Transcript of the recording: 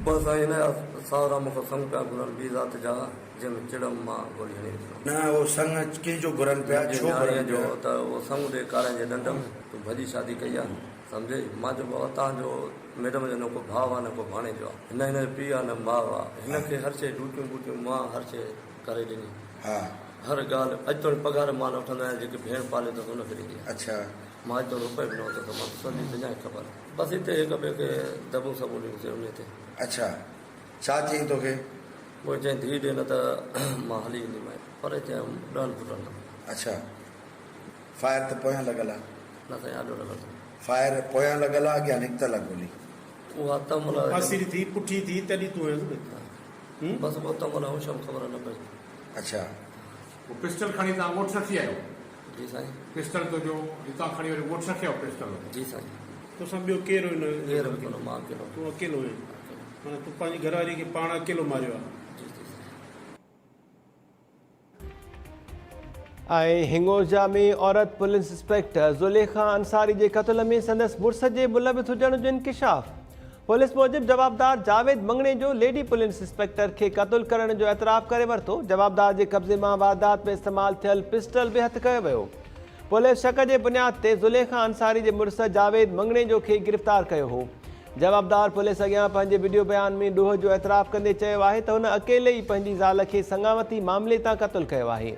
बस हिन सावरा मूंखे संग पिया घुरनि ॿी ज़ात जा जंहिंमें चिड़म मां गोली हणी ॾिनो न वो संग कंहिंजो घुरनि पिया छो न्याणीअ घुरनि जो पिया? त उहो संग ॾे कारे जे ॾंड में तूं भॼी शादी कई आहे सम्झे मां चयो बाबा तव्हांजो मैडम जो न को भाउ आहे न को भाणे जो आहे हिन हिन जो पीउ आहे न माउ आहे हिनखे हर शइ ड्यूटियूं वूटियूं मां हर शइ करे ॾिनी हा हर ॻाल्हि अॼु ताईं पघार मां न वठंदो आहियां जेके भेण पाले थो हुनखे ॾींदी आहे अच्छा मां अॼु ताईं रुपए बि न वरितो मां सॼी दुनिया खे ख़बर बसि हिते हिक ॿिए खे दॿूं सॿूं ॾियूंसीं उन ते अच्छा छा चई तोखे? पोइ चई धीउ ॾे न त मां हली ईंदीमांइ पर चयमि ॾहनि फुटनि अच्छा फायर त पोयां लॻल आहे न साईं आॾो लॻंदो फायर पोयां लॻल आहे अॻियां निकितल आहे गोली उहा त महिल फासिरी थी पुठी थी तॾहिं तूं बसि पोइ त महिल होश में ख़बर न पई अच्छा वो पिस्टल खणी तव्हां वोट रखी आयो जी साईं पिस्टल तो जो हितां खणी वरी वोट रखियो पिस्टल जी साईं तोसां ॿियो केरु हिन केरु बि कोन मां अकेलो तूं अकेलो आहीं माना तूं पंहिंजी घरवारी खे पाण अकेलो मारियो आहे जी जी साईं ऐं हिंगोजा में औरत पुलिस इंस्पेक्टर ज़ुलेखा अंसारी जे क़त्ल में संदसि मुड़ुस जे मुलविस हुजण जो इंकिशाफ पुलिस मूजिबि जवाबदार जावेद मंगणे जो लेडी पुलिस इंस्पेक्टर खे क़त्ल करण जो एतराफ़ करे वरितो जवाबदार जे कब्ज़े मां वारदात में इस्तेमालु थियल पिस्टल बि हथु कयो वियो पुलिस शक जे बुनियाद ते ज़ुलेखा अंसारी जे मुड़ुस जावेद मंगणे जो खे गिरफ़्तार कयो हो जवाबदार पुलिस अॻियां पंहिंजे वीडियो बयान में ॾोह जो एतराफ़ कंदे चयो आहे त हुन अकेले ई पंहिंजी ज़ाल खे संगावती मामले तां क़त्ल कयो आहे